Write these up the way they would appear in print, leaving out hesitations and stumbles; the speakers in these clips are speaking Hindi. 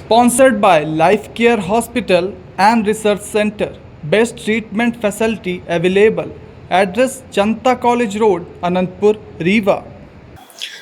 Sponsored by Life Care Hospital and Research Center. Best treatment facility available. Address Janta College Road, Anandpur, Rewa.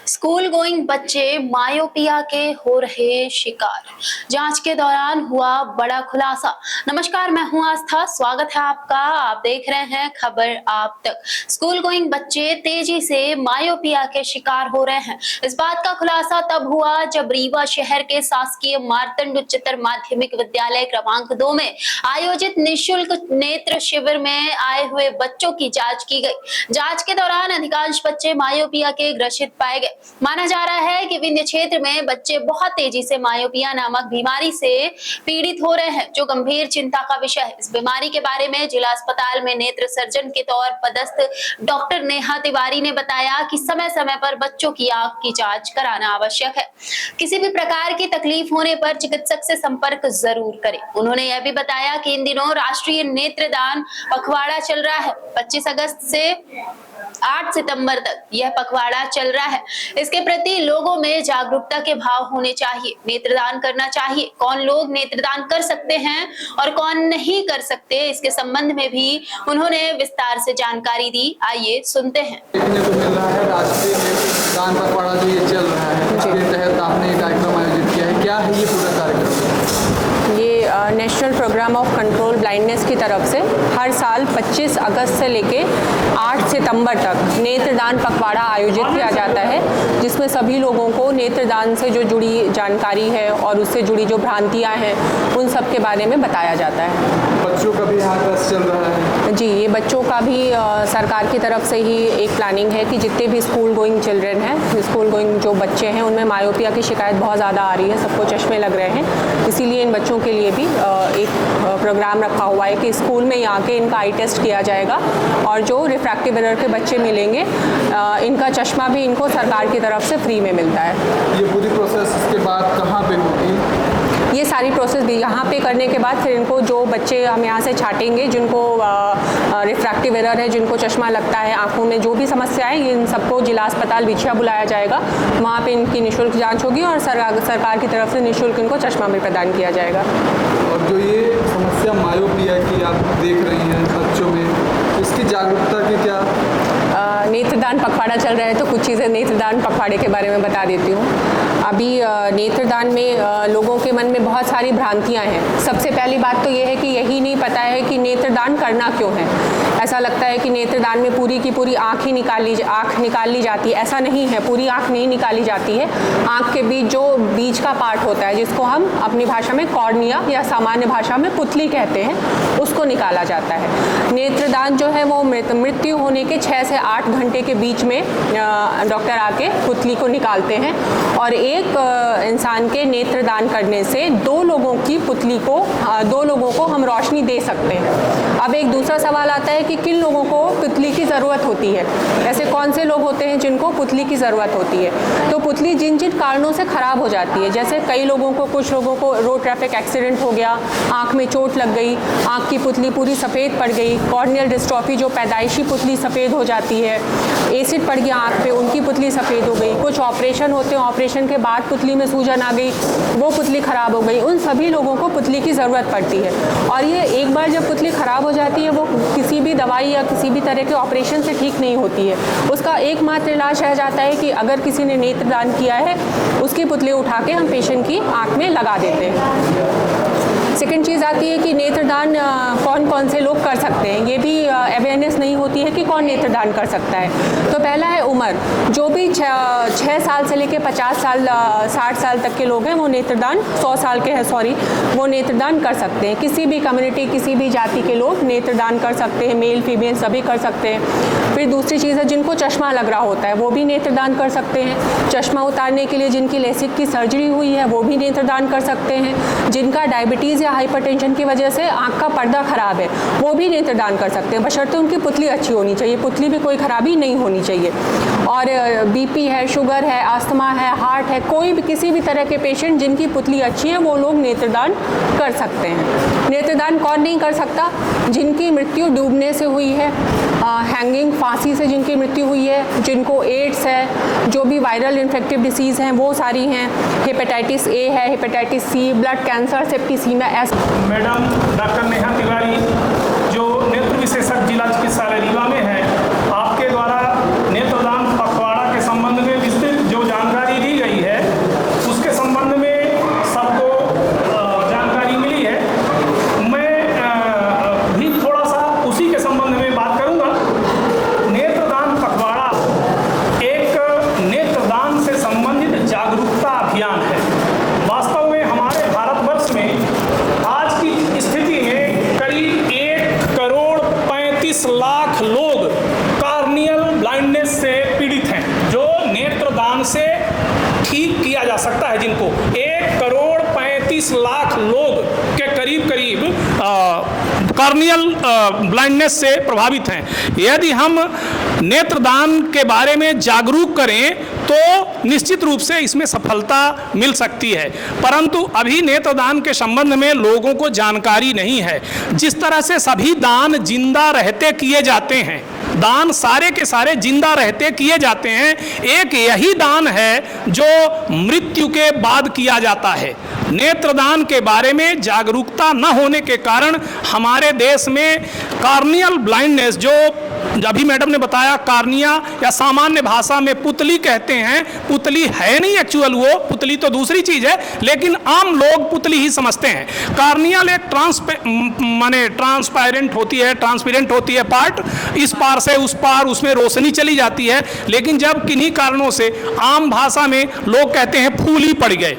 School going बच्चे मायोपिया के हो रहे शिकार। जांच के दौरान हुआ बड़ा खुलासा। नमस्कार, मैं हूं आस्था, स्वागत है आपका। आप देख रहे हैं खबर आप तक। स्कूल गोइंग बच्चे तेजी से मायोपिया के शिकार हो रहे हैं। इस बात का खुलासा तब हुआ जब रीवा शहर के शासकीय मार्तंड उच्चतर माध्यमिक विद्यालय क्रमांक 2 में आयोजित निःशुल्क नेत्र शिविर में आए हुए बच्चों की जांच की गई। जांच के दौरान अधिकांश बच्चे मायोपिया के ग्रसित पाए गए। माना जा रहा है कि विंध्य क्षेत्र में बच्चे बहुत तेजी से मायोपिया नामक बीमारी से पीड़ित हो रहे हैं, जो गंभीर चिंता का विषय है। इस बीमारी के बारे में जिला अस्पताल में नेत्र सर्जन के तौर पदस्थ डॉक्टर नेहा तिवारी ने बताया कि समय समय पर बच्चों की आंख की जांच कराना आवश्यक है। किसी भी प्रकार की तकलीफ होने पर चिकित्सक से संपर्क जरूर करें। उन्होंने यह भी बताया कि इन दिनों राष्ट्रीय नेत्रदान पखवाड़ा चल रहा है। 25 अगस्त से 8 सितंबर तक यह पखवाड़ा चल रहा है। इसके प्रति लोगों में जागरूकता के भाव होने चाहिए। नेत्रदान करना चाहिए। कौन लोग नेत्रदान कर सकते हैं और कौन नहीं कर सकते, इसके संबंध में भी उन्होंने विस्तार से जानकारी दी। आइए सुनते हैं। देखने को मिल रहा है राष्ट्रीय नेत्रदान पखवाड़ा जो ये चल रहा है, इसके तहत आपने कार्यक्रम आयोजित किया है। क्या है ये पूरा कार्यक्रम? ये national programme of control blindness की तरफ से हर साल 25 अगस्त से लेके 8 सितंबर तक नेत्रदान पखवाड़ा आयोजित किया जाता है, जिसमें सभी लोगों को नेत्रदान से जो जुड़ी जानकारी है और उससे जुड़ी जो भ्रांतियां हैं उन सब के बारे में बताया जाता है। बच्चों का भी यहाँ टेस्ट चल रहा है? जी, ये बच्चों का भी सरकार की तरफ से ही एक प्लानिंग है कि जितने भी स्कूल गोइंग चिल्ड्रेन हैं, स्कूल गोइंग जो बच्चे हैं, उनमें मायोपिया की शिकायत बहुत ज़्यादा आ रही है, सबको चश्मे लग रहे हैं। इसीलिए इन बच्चों के लिए भी एक प्रोग्राम रखा हुआ है कि स्कूल में ही आके इनका आई टेस्ट किया जाएगा और जो रिफ्रैक्टिव एरर के बच्चे मिलेंगे इनका चश्मा भी इनको सरकार की तरफ से फ्री में मिलता है। ये पूरी प्रोसेस इसके बाद कहाँ पे होगी? ये सारी प्रोसेस भी यहाँ पे करने के बाद फिर इनको जो बच्चे हम यहाँ से छाटेंगे जिनको रिफ्रैक्टिव एरर है, जिनको चश्मा लगता है, आंखों में जो भी समस्या है, इन सबको जिला अस्पताल बिछिया बुलाया जाएगा। वहाँ पे इनकी निःशुल्क जांच होगी और सरकार की तरफ से निःशुल्क इनको चश्मा भी प्रदान किया जाएगा। और जो ये समस्या मायोपिया की आप देख रही हैं बच्चों में, इसकी जागरूकता की क्या? नेत्रदान पखवाड़ा चल रहा है तो कुछ चीज़ें नेत्रदान पखवाड़े के बारे में बता देती हूँ। अभी नेत्रदान में लोगों के मन में बहुत सारी भ्रांतियाँ हैं। सबसे पहली बात तो ये है कि यही नहीं पता है कि नेत्रदान करना क्यों है। ऐसा लगता है कि नेत्रदान में पूरी की पूरी आँख निकाल ली जाती है। ऐसा नहीं है, पूरी आँख नहीं निकाली जाती है। आँख के बीच जो बीच का पार्ट होता है, जिसको हम अपनी भाषा में कॉर्निया या सामान्य भाषा में पुतली कहते हैं, उसको निकाला जाता है। नेत्रदान जो है वो मृत्यु होने के 6 से 8 घंटे के बीच में डॉक्टर आके पुतली को निकालते हैं और एक इंसान के नेत्रदान करने से 2 लोगों को हम रोशनी दे सकते हैं। अब एक दूसरा सवाल आता है कि किन लोगों को पुतली की ज़रूरत होती है। ऐसे कौन से लोग होते हैं जिनको पुतली की ज़रूरत होती है? तो पुतली जिन जिन कारणों से ख़राब हो जाती है, जैसे कुछ लोगों को रोड ट्रैफिक एक्सीडेंट हो गया, आँख में चोट लग गई, आँख की पुतली पूरी सफ़ेद पड़ गई, कॉर्नियल डिस्ट्रॉफी जो पैदाइशी पुतली सफ़ेद हो जाती है, एसिड पड़ गया आँख पे, उनकी पुतली सफ़ेद हो गई, कुछ ऑपरेशन होते हैं, ऑपरेशन के बाद पुतली में सूजन आ गई, वो पुतली ख़राब हो गई। उन सभी लोगों को पुतली की ज़रूरत पड़ती है और ये एक बार जब पुतली ख़राब हो जाती है, वो किसी भी दवाई या किसी भी तरह के ऑपरेशन से ठीक नहीं होती है। उसका एकमात्र इलाज रह जाता है कि अगर किसी ने नेत्रदान किया है, उसकी पुतली उठा के हम पेशेंट की आँख में लगा देते हैं। सेकेंड चीज़ आती है कि नेत्रदान कौन कौन से लोग कर सकते हैं। ये भी अवेयरनेस नहीं होती है कि कौन नेत्रदान कर सकता है। तो पहला है उम्र। जो भी 6 साल से लेकर 50 साल 60 साल तक के लोग हैं, वो नेत्रदान 100 साल के हैं वो नेत्रदान कर सकते हैं। किसी भी कम्युनिटी, किसी भी जाति के लोग नेत्रदान कर सकते हैं, मेल फीमेल सभी कर सकते हैं। फिर दूसरी चीज़ है जिनको चश्मा लग रहा होता है, वो भी नेत्रदान कर सकते हैं। चश्मा उतारने के लिए जिनकी लेसिक की सर्जरी हुई है, वो भी नेत्रदान कर सकते हैं। जिनका डायबिटीज़ या हाइपरटेंशन की वजह से आँख का पर्दा खराब है, वो भी नेत्रदान कर सकते हैं, बशर्ते उनकी पुतली अच्छी होनी चाहिए, पुतली में कोई खराबी नहीं होनी चाहिए। और बीपी है, शुगर है, अस्थमा है, हार्ट है, कोई भी किसी भी तरह के पेशेंट जिनकी पुतली अच्छी है, वो लोग नेत्रदान कर सकते हैं। नेत्रदान कौन नहीं कर सकता? जिनकी मृत्यु डूबने से हुई है, हैंगिंग फांसी से जिनकी मृत्यु हुई है, जिनको एड्स है, जो भी वायरल इन्फेक्टिव डिसीज़ हैं वो सारी हैं, हेपेटाइटिस ए है, hepatitis C, blood cancer, septicaemia ऐसा। मैडम डॉक्टर नेहा तिवारी जो नेत्र विशेषज्ञ जिला चिकित्सालय रीवा में है, आपके द्वारा नेत्रदान पखवाड़ा के संबंध में विस्तृत जो जानकारी दी गई है उसके संबंध में सबको जानकारी मिली है। मैं भी थोड़ा सा उसी के संबंध में बात करूंगा। नेत्रदान पखवाड़ा एक नेत्रदान से संबंधित जागरूकता अभियान है। वास्तव में हमारे भारतवर्ष में आज की स्थिति में करीब 1,35 लाख लोग कार्नियल ब्लाइंडनेस से पीड़ित हैं, जो नेत्रदान से ठीक किया जा सकता है। जिनको 1,35 लाख लोग के करीब कार्नियल ब्लाइंडनेस से प्रभावित हैं। यदि हम नेत्रदान के बारे में जागरूक करें तो निश्चित रूप से इसमें सफलता मिल सकती है, परंतु अभी नेत्रदान के संबंध में लोगों को जानकारी नहीं है। जिस तरह से सभी दान जिंदा रहते किए जाते हैं, दान सारे के सारे जिंदा रहते किए जाते हैं, एक यही दान है जो मृत्यु के बाद किया जाता है। नेत्रदान के बारे में जागरूकता न होने के कारण हमारे देश में कार्नियल ब्लाइंडनेस, जो अभी मैडम ने बताया कार्निया या सामान्य भाषा में पुतली कहते हैं, पुतली है नहीं एक्चुअल, वो पुतली तो दूसरी चीज है, लेकिन आम लोग पुतली ही समझते हैं। कार्नियल एक ट्रांसपेरेंट होती है पार्ट, इस पार से उस पार उसमें रोशनी चली जाती है, लेकिन जब किन्हीं कारणों से आम भाषा में लोग कहते हैं फूल ही पड़ गए,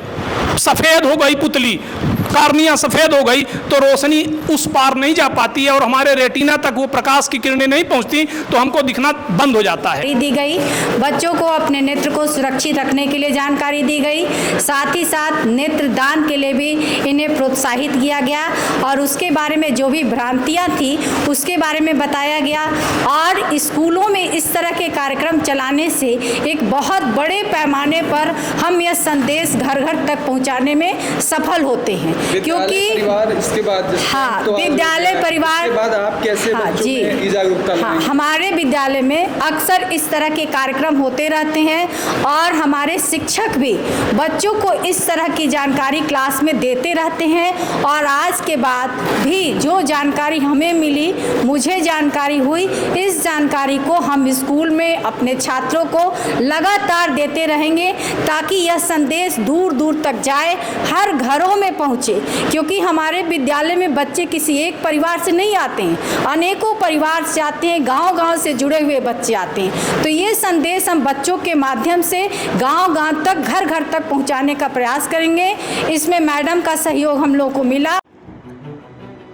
सफ़ेद हो गई पुतली, कार्निया सफ़ेद हो गई, तो रोशनी उस पार नहीं जा पाती है और हमारे रेटिना तक वो प्रकाश की किरणें नहीं पहुंचती, तो हमको दिखना बंद हो जाता है। दी गई बच्चों को अपने नेत्र को सुरक्षित रखने के लिए जानकारी दी गई, साथ ही साथ नेत्रदान के लिए भी इन्हें प्रोत्साहित किया गया और उसके बारे में जो भी भ्रांतियां थी उसके बारे में बताया गया। और स्कूलों में इस तरह के कार्यक्रम चलाने से एक बहुत बड़े पैमाने पर हम यह संदेश घर घर तक पहुंचाने में सफल होते हैं, क्योंकि इसके बाद हाँ विद्यालय परिवार के बाद आप कैसे बच्चों में जागरूकता हाँ हमारे विद्यालय में अक्सर इस तरह के कार्यक्रम होते रहते हैं और हमारे शिक्षक भी बच्चों को इस तरह की जानकारी क्लास में देते रहते हैं। और आज के बाद भी जो जानकारी हमें मिली, मुझे जानकारी हुई, इस जानकारी को हम स्कूल में अपने छात्रों को लगातार देते रहेंगे ताकि यह संदेश दूर दूर तक जाए, हर घरों में पहुँचे, क्योंकि हमारे विद्यालय में बच्चे किसी एक परिवार से नहीं आते हैं, अनेकों परिवार से आते हैं, गांव-गांव से जुड़े हुए बच्चे आते हैं। तो ये संदेश हम बच्चों के माध्यम से गांव-गांव तक, घर घर तक पहुंचाने का प्रयास करेंगे। इसमें मैडम का सहयोग हम लोगों को मिला।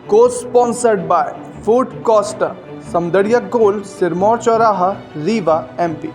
को sponsored by food castor, Samdariya gold, Sirmaur चौराहा, रीवा, MP।